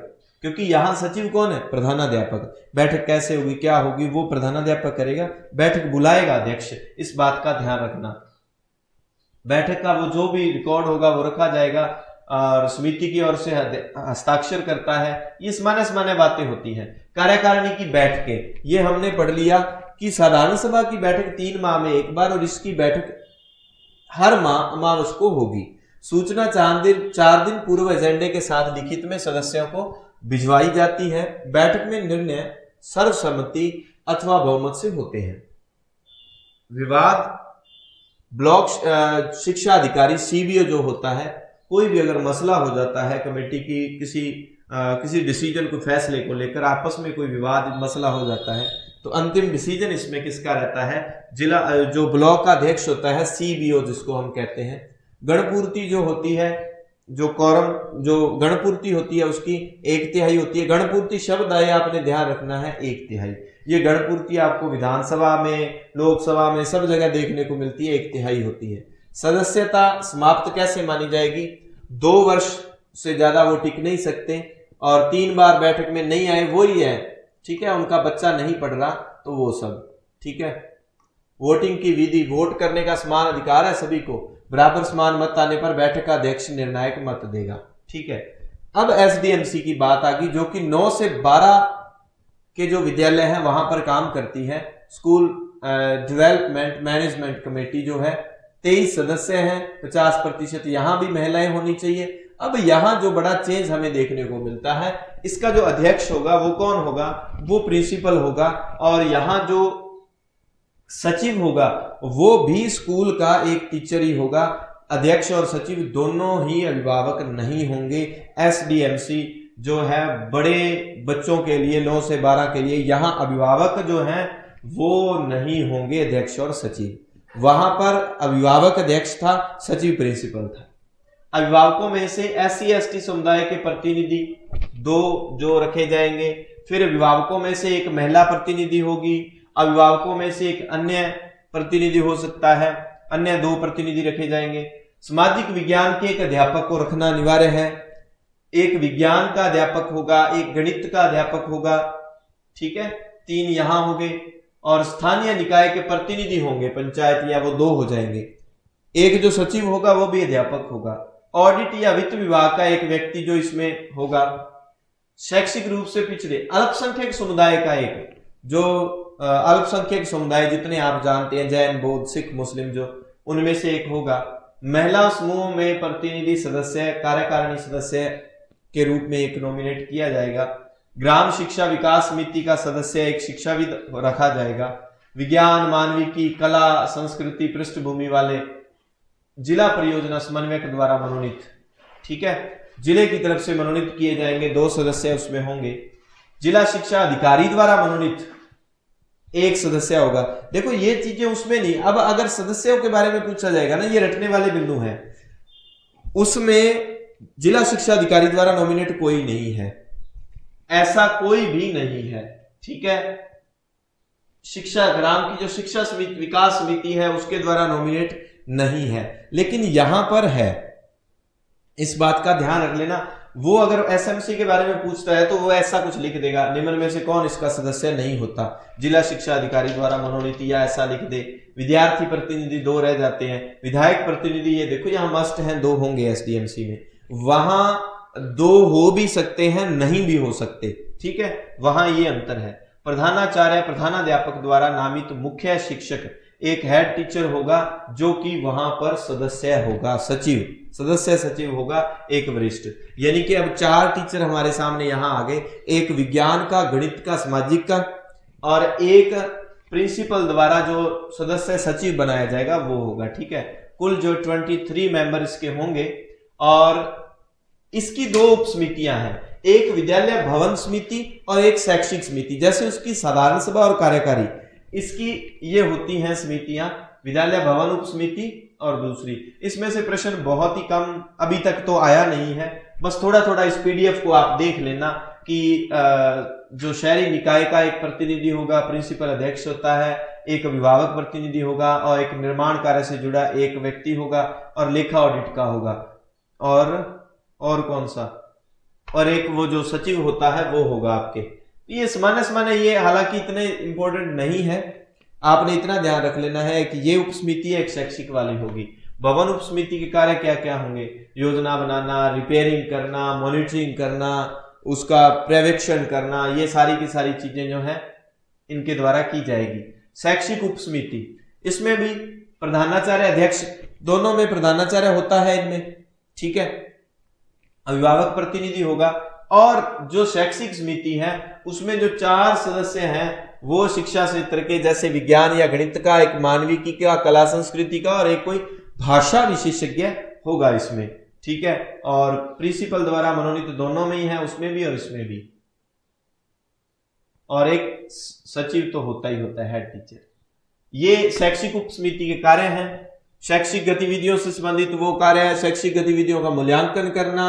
क्योंकि यहां सचिव कौन है, प्रधानाध्यापक। बैठक कैसे होगी, क्या होगी, वो प्रधानाध्यापक करेगा। बैठक बुलाएगा अध्यक्ष, इस बात का ध्यान रखना। बैठक का वो जो भी रिकॉर्ड होगा वो रखा जाएगा, और समिति की ओर से हस्ताक्षर करता है। ये सामान्य बातें होती हैं। कार्यकारिणी की बैठकें, ये हमने पढ़ लिया कि साधारण सभा की बैठक 3 माह में एक बार, और इसकी बैठक हर माह अमावस को होगी। सूचना 4 दिन पूर्व एजेंडे के साथ लिखित में सदस्यों को भिजवाई जाती है। बैठक में निर्णय सर्वसम्मति अथवा बहुमत से होते हैं। विवाद ब्लॉक शिक्षा अधिकारी सीबीओ जो होता है, कोई भी अगर मसला हो जाता है कमेटी की किसी डिसीजन को, फैसले को लेकर आपस में कोई विवाद मसला हो जाता है, तो अंतिम डिसीजन इसमें किसका रहता है? जिला जो ब्लॉक का अध्यक्ष होता है, सीबीओ जिसको हम कहते हैं। गणपूर्ति जो होती है, जो कॉरम जो गणपूर्ति होती है उसकी 1/3 होती है। गणपूर्ति शब्द आए आपने ध्यान रखना है, 1/3। ये गणपूर्ति आपको विधानसभा में, लोकसभा में सब जगह देखने को मिलती है, 1/3 होती है। सदस्यता समाप्त कैसे मानी जाएगी? 2 वर्ष से ज्यादा वो टिक नहीं सकते और 3 बार बैठक में नहीं आए वो ही है, ठीक है। उनका बच्चा नहीं पढ़ रहा तो वो सब, ठीक है। वोटिंग की विधि, वोट करने का समान अधिकार है सभी को। बराबर समान मत आने पर बैठक का अध्यक्ष निर्णायक मत देगा, ठीक है। अब एसडीएमसी की बात आ गई, जो कि 9 से 12 के जो विद्यालय हैं वहां पर काम करती है। स्कूल डेवलपमेंट मैनेजमेंट कमेटी जो है, 23 सदस्य हैं, 50% यहां भी महिलाएं होनी चाहिए। अब यहां जो बड़ा चेंज हमें देखने को मिलता है, इसका जो अध्यक्ष होगा वो कौन होगा? वो प्रिंसिपल होगा, और यहां जो सचिव होगा वो भी स्कूल का एक टीचर ही होगा। अध्यक्ष और सचिव दोनों ही अभिभावक नहीं होंगे। एसडीएमसी जो है बड़े बच्चों के लिए 9 से 12 के लिए, यहां अभिभावक जो हैं वो नहीं होंगे, अध्यक्ष और सचिव। वहां पर अभिभावक अध्यक्ष था, सचिव प्रिंसिपल था। अभिभावकों में से एससी एसटी समुदाय के प्रतिनिधि 2 जो रखे जाएंगे। फिर अभिभावकों में से एक महिला प्रतिनिधि होगी। अभिभावकों में से एक अन्य प्रतिनिधि हो सकता है, अन्य 2 प्रतिनिधि रखे जाएंगे। सामाजिक विज्ञान के एक अध्यापक को रखना अनिवार्य है। एक विज्ञान का अध्यापक होगा, एक गणित का अध्यापक होगा, ठीक है। 3 यहां होंगे, और स्थानीय निकाय के प्रतिनिधि होंगे, पंचायत या वो 2 हो जाएंगे। एक जो सचिव होगा वो भी अध्यापक होगा। ऑडिट या वित्त विभाग का एक व्यक्ति जो इसमें होगा। शैक्षिक रूप से पिछड़े अल्पसंख्यक समुदाय का एक, जो अल्पसंख्यक समुदाय जितने आप जानते हैं, जैन, बौद्ध, सिख, मुस्लिम, जो उनमें से एक होगा। महिला समूह में प्रतिनिधि सदस्य, कार्यकारिणी सदस्य के रूप में एक नॉमिनेट किया जाएगा। ग्राम शिक्षा विकास समिति का सदस्य एक शिक्षाविद रखा जाएगा। विज्ञान, मानविकी, कला, संस्कृति पृष्ठभूमि वाले जिला परियोजना समन्वयक द्वारा मनोनीत, ठीक है, जिले की तरफ से मनोनीत किए जाएंगे। 2 सदस्य उसमें होंगे। जिला शिक्षा अधिकारी द्वारा मनोनीत 1 सदस्य होगा। देखो ये चीजें उसमें नहीं। अब अगर सदस्यों के बारे में पूछा जाएगा ना, ये रटने वाले बिंदु हैं, उसमें जिला शिक्षा अधिकारी द्वारा नॉमिनेट कोई नहीं है, ऐसा कोई भी नहीं है, ठीक है। शिक्षा ग्राम की जो शिक्षा विकास समिति है उसके द्वारा नॉमिनेट नहीं है, लेकिन यहां पर है, इस बात का ध्यान रख लेना। वो अगर एसएमसी के बारे में पूछता है तो वो ऐसा कुछ लिख देगा, निम्न में से कौन इसका सदस्य नहीं होता, जिला शिक्षा अधिकारी द्वारा मनोनीत, या ऐसा लिख दे। विद्यार्थी प्रतिनिधि 2 रह जाते हैं। विधायक प्रतिनिधि ये देखो यहां मस्ट हैं, 2 होंगे एसडीएमसी में। वहां 2 हो भी सकते हैं, नहीं भी हो सकते, ठीक है, वहां ये अंतर है। प्रधानाचार्य, प्रधानाध्यापक द्वारा नामित मुख्य शिक्षक एक हेड टीचर होगा, जो कि वहां पर सदस्य होगा, सदस्य सचिव होगा, एक वरिष्ठ। यानी कि अब 4 टीचर हमारे सामने यहां आ गए, एक विज्ञान का, गणित का, सामाजिक का, और एक प्रिंसिपल द्वारा जो सदस्य सचिव बनाया जाएगा वो होगा, ठीक है। कुल जो 23 मेंबर इसके होंगे, और इसकी 2 उप समितियां हैं, एक विद्यालय भवन समिति और एक शैक्षिक समिति। जैसे उसकी साधारण सभा और कार्यकारी, इसकी ये होती हैं समितियां, विद्यालय भवन उप समिति और दूसरी। इसमें से प्रश्न बहुत ही कम अभी तक तो आया नहीं है, बस थोड़ा थोड़ा इस पीडीएफ को आप देख लेना कि जो शहरी निकाय का एक प्रतिनिधि होगा, प्रिंसिपल अध्यक्ष होता है, एक अभिभावक प्रतिनिधि होगा, और एक निर्माण कार्य से जुड़ा एक व्यक्ति होगा, और लेखा ऑडिट का होगा, और कौन सा, और एक वो जो सचिव होता है वो होगा आपके। ये सामान्य ये हालांकि इतने इंपॉर्टेंट नहीं है, आपने इतना ध्यान रख लेना है कि ये उप समिति एक शैक्षिक वाली होगी। भवन उप समिति के कार्य क्या क्या होंगे? योजना बनाना, रिपेयरिंग करना, मॉनिटरिंग करना, उसका पर्यवेक्षण करना, ये सारी की सारी चीजें जो है इनके द्वारा की जाएगी। शैक्षिक उप समिति, इसमें भी प्रधानाचार्य अध्यक्ष, दोनों में प्रधानाचार्य होता है इनमें, ठीक है, अभिभावक प्रतिनिधि होगा। और जो शैक्षिक समिति है उसमें जो 4 सदस्य हैं वो शिक्षा क्षेत्र के, जैसे विज्ञान या गणित का, एक मानविकी का, कला संस्कृति का, और एक कोई भाषा विशेषज्ञ होगा इसमें, ठीक है। और प्रिंसिपल द्वारा मनोनीत दोनों में ही है, उसमें भी और इसमें भी। और एक सचिव तो होता ही होता है, हेड टीचर। ये शैक्षिक उप समिति के कार्य हैं। शैक्षिक गतिविधियों से संबंधित वो कार्य है, शैक्षिक गतिविधियों का मूल्यांकन करना,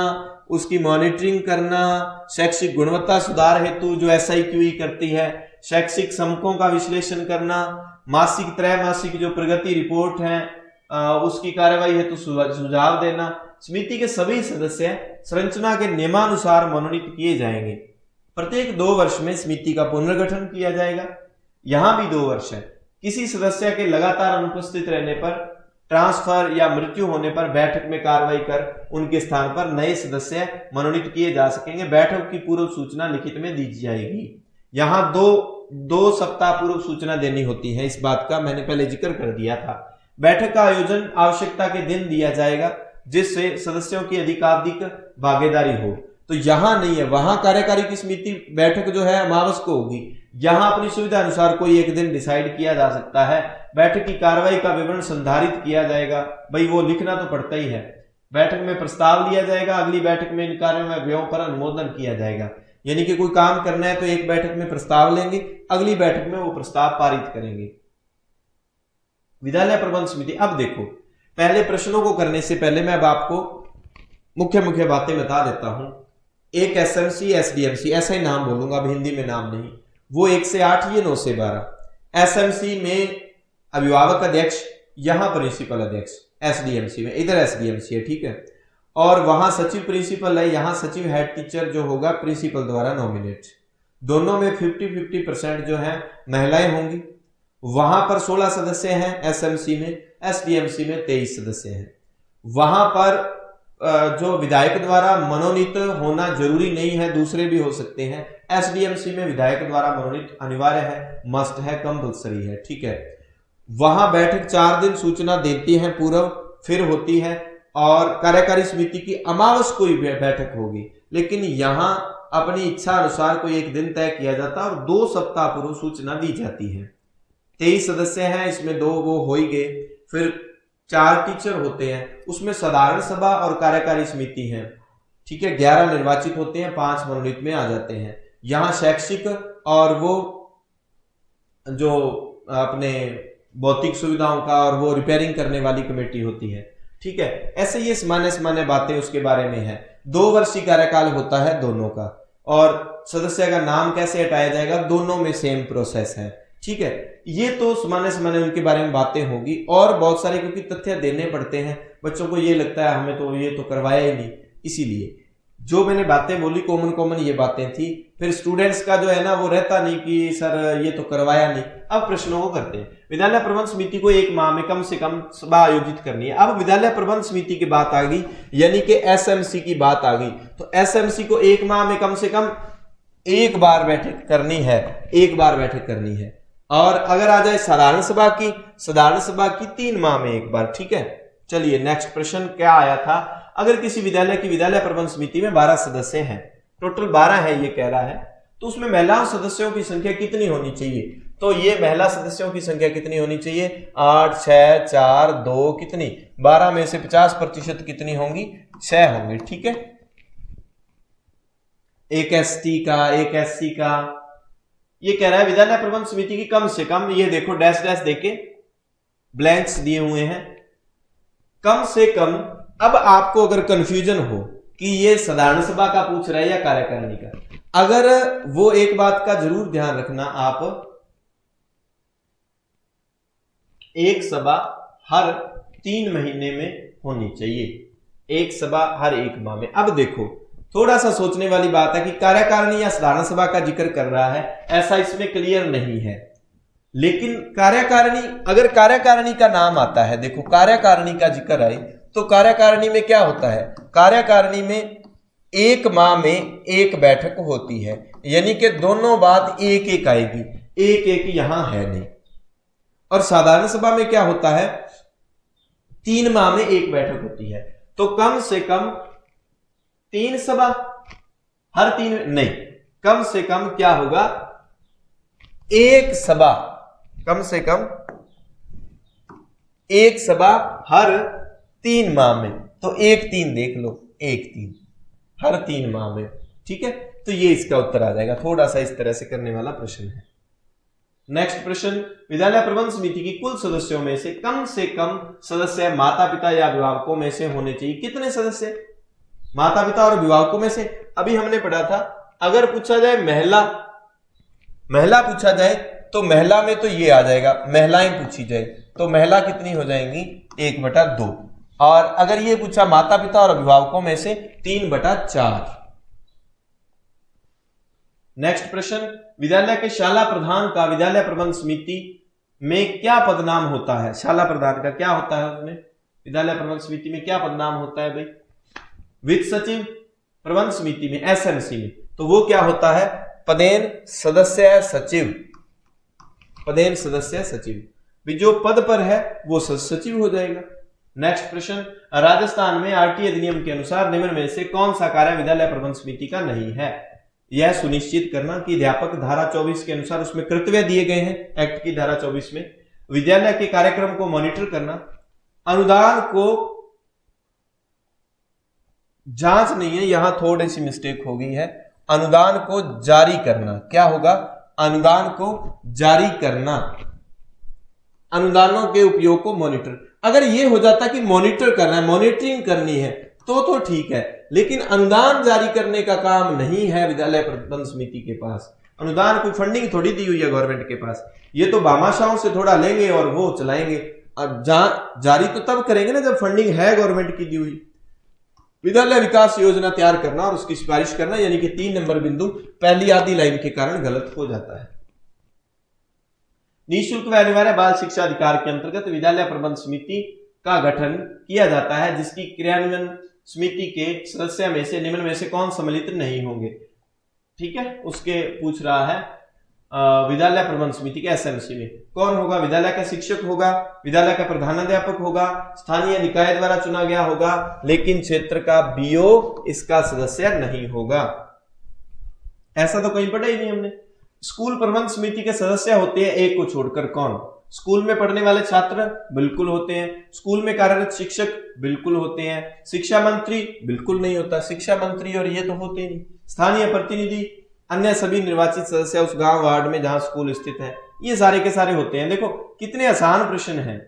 उसकी मॉनिटरिंग करना, शैक्षिक गुणवत्ता सुधार हेतु जो SIQE करती है, शैक्षिक समकों का विश्लेषण करना, मासिक त्रैमासिक जो प्रगति रिपोर्ट है उसकी कार्यवाही हेतु सुझाव देना। समिति के सभी सदस्य संरचना के नियमानुसार मनोनीत किए जाएंगे। प्रत्येक 2 वर्ष में समिति का पुनर्गठन किया जाएगा। यहां भी 2 वर्ष है। किसी सदस्य के लगातार अनुपस्थित रहने पर, ट्रांसफर या मृत्यु होने पर बैठक में कार्रवाई कर उनके स्थान पर नए सदस्य मनोनीत किए जा सकेंगे। बैठक की पूर्व सूचना लिखित में दी जाएगी। यहाँ दो सप्ताह पूर्व सूचना देनी होती है, इस बात का मैंने पहले जिक्र कर दिया था। बैठक का आयोजन आवश्यकता के दिन दिया जाएगा जिससे सदस्यों की अधिकाधिक भागीदारी हो। तो यहाँ नहीं है, वहां कार्यकारी की समिति बैठक जो है अमावस को होगी। यहाँ अपनी सुविधा अनुसार कोई एक दिन डिसाइड किया जा सकता है। बैठक की कार्रवाई का विवरण संधारित किया जाएगा, भाई वो लिखना तो पड़ता ही है। बैठक में प्रस्ताव लिया जाएगा, अगली बैठक में इन कार्यों में व्ययों पर अनुमोदन किया जाएगा। यानी कि कोई काम करना है तो एक बैठक में प्रस्ताव लेंगे, अगली बैठक में वो प्रस्ताव पारित करेंगे। विद्यालय प्रबंध समिति। अब देखो, पहले प्रश्नों को करने से पहले मैं अब आपको मुख्य बातें बता देता हूं। एक SMC SDMC, ऐसा ही नाम बोलूंगा, अब हिंदी में नाम नहीं। वो 1 से 8, ये 9 से 12। SMC में अभिभावक अध्यक्ष, यहां प्रिंसिपल अध्यक्ष। SDMC में इधर SDMC है, ठीक है। और वहां सचिव प्रिंसिपल है, यहां सचिव हेड टीचर जो होगा प्रिंसिपल द्वारा नॉमिनेट। दोनों में 50-50% जो है महिलाएं होंगी। वहां पर 16 सदस्य हैं SMC में, SDMC में 23 सदस्य हैं। वहां पर जो विधायक द्वारा मनोनीत होना जरूरी नहीं है, दूसरे भी हो सकते हैं। SDMC में विधायक द्वारा मनोनीत अनिवार्य है, मस्ट है, कंपल्सरी है, ठीक है। वहां बैठक 4 दिन सूचना देती है पूर्व, फिर होती है। और कार्यकारी समिति की अमावस को ही बैठक होगी, लेकिन यहां अपनी इच्छा अनुसार कोई एक दिन तय किया जाता है और 2 सप्ताह पूर्व सूचना दी जाती है। 23 सदस्य हैं, इसमें 2 वो हो ही गए। फिर 4 टीचर होते हैं, उसमें साधारण सभा और कार्यकारी समिति है, ठीक है। 11 निर्वाचित होते हैं, 5 मनोनीत में आ जाते हैं। यहां शैक्षिक और वो जो अपने भौतिक सुविधाओं का और वो रिपेयरिंग करने वाली कमेटी होती है, ठीक है। ऐसे ये सामान्य बातें उसके बारे में है। 2 वर्षीय कार्यकाल होता है दोनों का। और सदस्य का नाम कैसे हटाया जाएगा, दोनों में सेम प्रोसेस है, ठीक है। ये तो सामान्य उनके बारे में बातें होगी। और बहुत सारे क्योंकि तथ्य देने पड़ते हैं, बच्चों को ये लगता है हमें तो ये तो करवाया ही नहीं, इसीलिए जो मैंने बातें बोली कॉमन ये बातें थी। फिर स्टूडेंट्स का जो है ना वो रहता नहीं कि सर ये तो करवाया नहीं। अब प्रश्नों को करते हैं। विद्यालय प्रबंध समिति को 1 माह में कम से कम सभा आयोजित करनी है। अब विद्यालय प्रबंध समिति की बात आ गई, यानी कि SMC की बात आ गई। तो SMC को 1 माह में कम से कम 1 बार बैठक करनी है, 1 बार बैठक करनी है। और अगर आ जाए साधारण सभा की 3 माह में 1 बार, ठीक है। चलिए नेक्स्ट प्रश्न क्या आया था। अगर किसी विद्यालय की विद्यालय प्रबंध समिति में 12 सदस्य हैं, टोटल 12 है ये कह रहा है, तो उसमें महिला सदस्यों की संख्या कितनी होनी चाहिए। तो ये महिला सदस्यों की संख्या कितनी होनी चाहिए, 8, 6, 4, 2 कितनी, 12 में से 50% कितनी होंगी, 6 होंगी, ठीक है। एक ST का, एक SC का। ये कह रहा है विद्यालय प्रबंध समिति की कम से कम, ये देखो डैश डैश देके ब्लैंक्स दिए हुए हैं, कम से कम। अब आपको अगर कंफ्यूजन हो कि ये साधारण सभा का पूछ रहा है या कार्यकारिणी का, अगर वो एक बात का जरूर ध्यान रखना, आप एक सभा हर 3 महीने में होनी चाहिए, एक सभा हर 1 माह में। अब देखो थोड़ा सा सोचने वाली बात है कि कार्यकारिणी या साधारण सभा का जिक्र कर रहा है, ऐसा इसमें क्लियर नहीं है। लेकिन कार्यकारिणी, अगर कार्यकारिणी का नाम आता है, देखो कार्यकारिणी का जिक्र आए तो कार्यकारिणी में क्या होता है, कार्यकारिणी में 1 माह में 1 बैठक होती है, यानी कि दोनों बात एक आएगी, एक यहां है नहीं। और साधारण सभा में क्या होता है, 3 माह में 1 बैठक होती है। तो कम से कम 3 सभा, हर 3 नहीं, कम से कम क्या होगा, 1 सभा, कम से कम 1 सभा हर 3 माह में। तो 1-3 देख लो, 1-3 हर 3 माह में, ठीक है। तो ये इसका उत्तर आ जाएगा। थोड़ा सा इस तरह से करने वाला प्रश्न है। नेक्स्ट प्रश्न, विद्यालय प्रबंध समिति की कुल सदस्यों में से कम सदस्य माता पिता या अभिभावकों में से होने चाहिए। कितने सदस्य? माता पिता और अभिभावकों में से। अभी हमने पढ़ा था, अगर पूछा जाए महिला पूछा जाए तो महिला में तो ये आ जाएगा, महिलाएं पूछी जाए तो महिला कितनी हो जाएंगी, 1/2। और अगर ये पूछा माता पिता और अभिभावकों में से 3/4। नेक्स्ट प्रश्न, विद्यालय के शाला प्रधान का विद्यालय प्रबंध समिति में क्या पदनाम होता है? शाला प्रधान का क्या होता है उसमें? विद्यालय प्रबंध समिति में क्या पदनाम होता है भाई? वित्त सचिव। प्रबंध समिति में, एसएमसी में, तो वो क्या होता है? पदेन सदस्य सचिव। पदेन सदस्य सचिव, जो पद पर है वो सचिव हो जाएगा। नेक्स्ट प्रश्न, राजस्थान में आरटी अधिनियम के अनुसार निम्न में से कौन सा कार्य विद्यालय प्रबंध समिति का नहीं है? यह सुनिश्चित करना कि अध्यापक धारा 24 के अनुसार उसमें कर्तव्य दिए गए हैं, एक्ट की धारा 24 में। विद्यालय के कार्यक्रम को मॉनिटर करना, अनुदान को जांच नहीं है, यहां थोड़ी सी मिस्टेक हो गई है, अनुदान को जारी करना। क्या होगा? अनुदान को जारी करना, अनुदानों के उपयोग को मॉनिटर। अगर ये हो जाता कि मॉनिटर करना है, मॉनिटरिंग करनी है, तो ठीक है, लेकिन अनुदान जारी करने का काम नहीं है विद्यालय प्रबंध समिति के पास। अनुदान कोई फंडिंग थोड़ी दी हुई है गवर्नमेंट के पास, ये तो भामाशाहों से थोड़ा लेंगे और वो चलाएंगे। अब जारी तो तब करेंगे ना जब फंडिंग है गवर्नमेंट की दी हुई। विद्यालय विकास योजना तैयार करना और उसकी सिफारिश करना, यानी कि 3 नंबर बिंदु पहली आधी लाइन के कारण गलत हो जाता है। निःशुल्क व अनिवार्य बाल शिक्षा अधिकार के अंतर्गत विद्यालय प्रबंध समिति का गठन किया जाता है, जिसकी क्रियान्वयन समिति के सदस्य में से निम्न में से कौन सम्मिलित नहीं होंगे? ठीक है, उसके पूछ रहा है विद्यालय प्रबंध समिति के एसएमसी में कौन होगा? विद्यालय का शिक्षक होगा, विद्यालय का प्रधानाध्यापक होगा, स्थानीय निकाय द्वारा चुना गया होगा, लेकिन क्षेत्र का बीओ इसका सदस्य नहीं होगा। ऐसा तो कहीं पढ़ा ही नहीं हमने। स्कूल प्रबंध समिति के सदस्य होते हैं एक को छोड़कर, कौन? स्कूल में पढ़ने वाले छात्र बिल्कुल होते हैं, स्कूल में कार्यरत शिक्षक बिल्कुल होते हैं, शिक्षा मंत्री बिल्कुल नहीं होता, शिक्षा मंत्री और ये तो होते नहीं, स्थानीय प्रतिनिधि, अन्य सभी निर्वाचित सदस्य उस गांव वार्ड में जहां स्कूल स्थित है, ये सारे के सारे होते हैं। देखो कितने आसान प्रश्न हैं।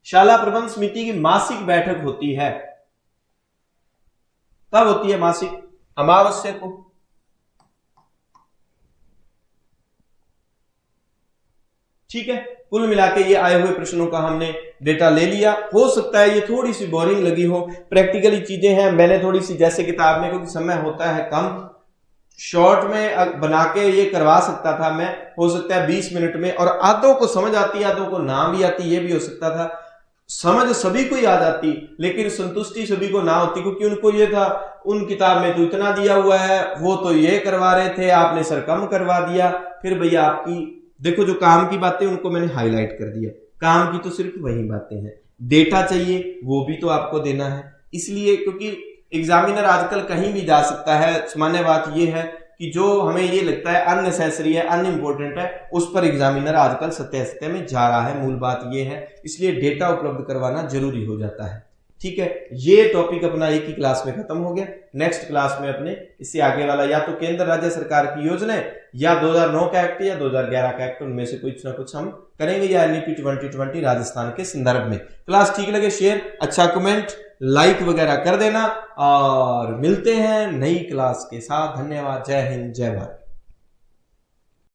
शाला प्रबंध समिति की मासिक बैठक होती है, कब होती है मासिक? अमावस्या को। ठीक है, कुल मिलाके ये आए हुए प्रश्नों का हमने डेटा ले लिया। हो सकता है ये थोड़ी सी बोरिंग लगी हो, प्रैक्टिकली चीजें हैं, मैंने थोड़ी सी जैसे किताब में, क्योंकि समय होता है कम, शॉर्ट में बना के ये करवा सकता था मैं, हो सकता है 20 मिनट में, और आधों को समझ आती, आधों को ना भी आती, ये भी हो सकता था। समझ सभी को ही आ जाती, लेकिन संतुष्टि सभी को ना होती, क्योंकि उनको ये था उन किताब में तो इतना दिया हुआ है, वो तो ये करवा रहे थे, आपने सर कम करवा दिया। फिर भैया आपकी देखो जो काम की बातें उनको मैंने हाईलाइट कर दिया, काम की तो सिर्फ वही बातें हैं, डेटा चाहिए वो भी तो आपको देना है। इसलिए क्योंकि एग्जामिनर आजकल कहीं भी जा सकता है, सामान्य बात ये है कि जो हमें ये लगता है अननेसेसरी है, अनइम्पोर्टेंट है, उस पर एग्जामिनर आजकल सत्य में जा रहा है। मूल बात ये है, इसलिए डेटा उपलब्ध करवाना जरूरी हो जाता है। ठीक है, ये टॉपिक अपना एक ही क्लास में खत्म हो गया। नेक्स्ट क्लास में अपने इससे आगे वाला या तो केंद्र राज्य सरकार की योजना या 2009 का एक्ट या 2011 का एक्ट, उनमें से कुछ ना कुछ हम करेंगे, या एनईपी 2020 राजस्थान के संदर्भ में। क्लास ठीक लगे शेयर, अच्छा कमेंट, लाइक वगैरह कर देना, और मिलते हैं नई क्लास के साथ। धन्यवाद। जय हिंद, जय भारत।